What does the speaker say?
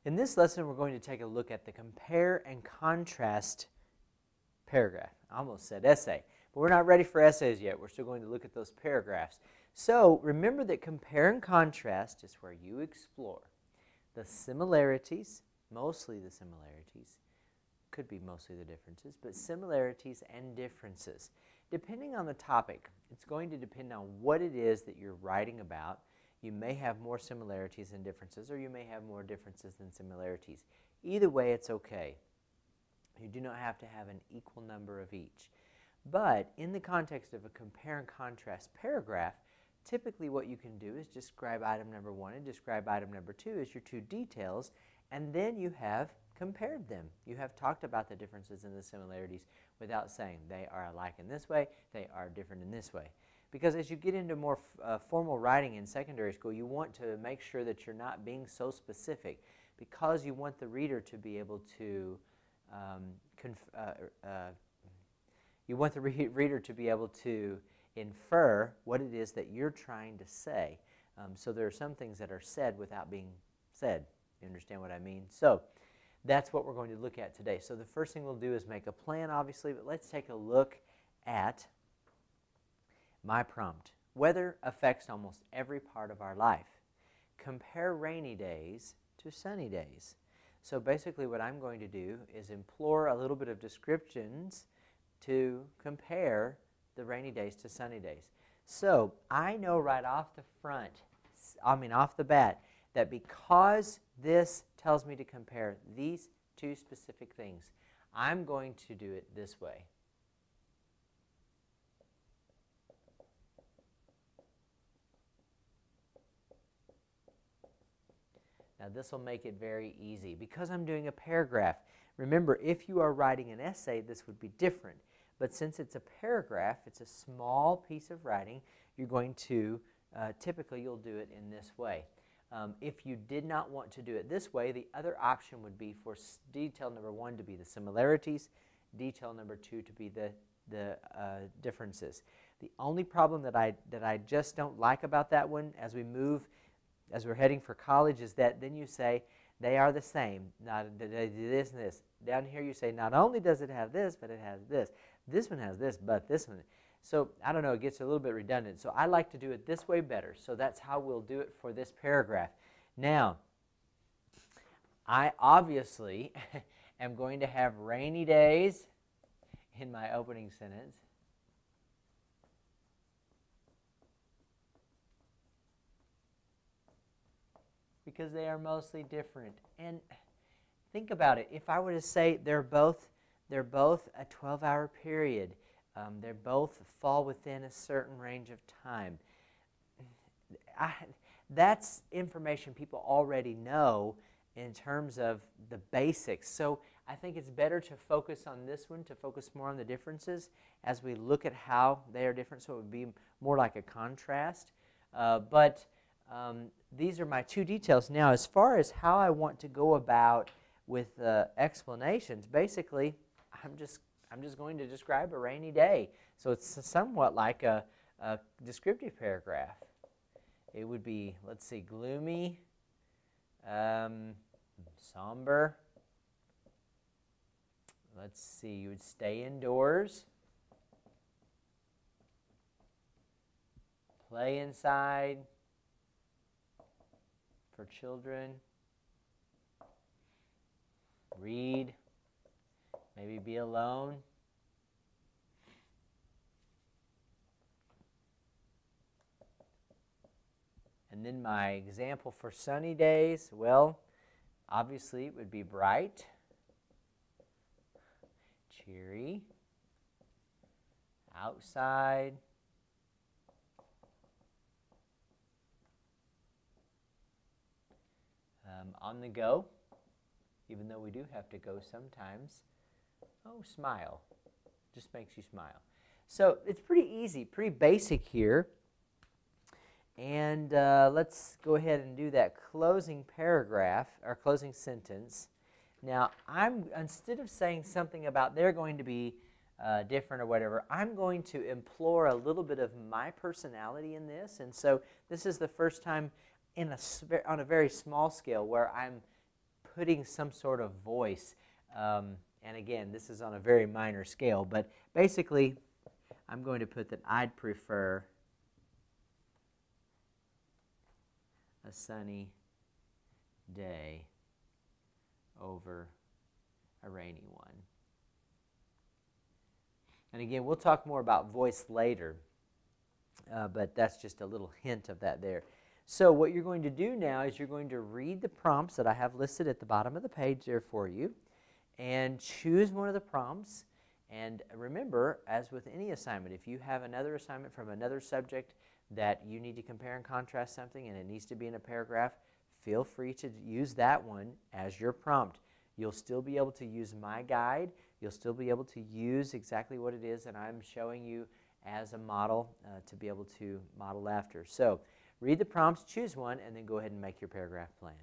In this lesson, we're going to take a look at the compare and contrast paragraph. I almost said essay, but we're not ready for essays yet. We're still going to look at those paragraphs. So remember that compare and contrast is where you explore the similarities, mostly the similarities, could be mostly the differences, but similarities and differences. Depending on the topic, it's going to depend on what it is that you're writing about. You may have more similarities than differences, or you may have more differences than similarities. Either way, it's okay. You do not have to have an equal number of each. But in the context of a compare and contrast paragraph, typically what you can do is describe item number 1 and describe item number 2 as your two details, and then you have compared them. You have talked about the differences and the similarities without saying they are alike in this way, they are different in this way. Because as you get into more formal writing in secondary school, you want to make sure that you're not being so specific, because you want the reader to be able to reader to be able to infer what it is that you're trying to say. So there are some things that are said without being said. You understand what I mean? So that's what we're going to look at today. So the first thing we'll do is make a plan, obviously, but let's take a look at my prompt. Weather affects almost every part of our life. Compare rainy days to sunny days. So basically what I'm going to do is implore a little bit of descriptions to compare the rainy days to sunny days. So I know right off the bat, that because this tells me to compare these two specific things, I'm going to do it this way. Now this will make it very easy because I'm doing a paragraph. Remember, if you are writing an essay, this would be different. But since it's a paragraph, it's a small piece of writing, you're going to, typically you'll do it in this way. If you did not want to do it this way, the other option would be for detail number 1 to be the similarities, detail number 2 to be the differences. The only problem that I just don't like about that one as we're heading for college is that then you say they are the same. Not they do this and this. Down here you say not only does it have this, but it has this. This one has this, but this one. So I don't know, it gets a little bit redundant. So I like to do it this way better. So that's how we'll do it for this paragraph. Now, I obviously am going to have rainy days in my opening sentence. Because they are mostly different. And think about it. If I were to say they're both a 12-hour period, they both fall within a certain range of time, that's information people already know in terms of the basics. So I think it's better to focus on this one, to focus more on the differences as we look at how they are different, so it would be more like a contrast. These are my two details. Now, as far as how I want to go about with explanations, basically, I'm just going to describe a rainy day. So it's somewhat like a descriptive paragraph. It would be, let's see, gloomy, somber. Let's see, you would stay indoors, play inside for children, read, maybe be alone. And then my example for sunny days, well, obviously it would be bright, cheery, outside, on the go, even though we do have to go sometimes. Oh, smile. Just makes you smile. So it's pretty easy, pretty basic here. And let's go ahead and do that closing paragraph, or closing sentence. Now, instead of saying something about they're going to be different or whatever, I'm going to implore a little bit of my personality in this. And so this is the first time on a very small scale where I'm putting some sort of voice. And again, this is on a very minor scale, but basically I'm going to put that I'd prefer a sunny day over a rainy one. And again, we'll talk more about voice later, but that's just a little hint of that there. So what you're going to do now is you're going to read the prompts that I have listed at the bottom of the page there for you, and choose one of the prompts. And remember, as with any assignment, if you have another assignment from another subject that you need to compare and contrast something and it needs to be in a paragraph, feel free to use that one as your prompt. You'll still be able to use my guide. You'll still be able to use exactly what it is that I'm showing you as a model to be able to model after. So read the prompts, choose one, and then go ahead and make your paragraph plan.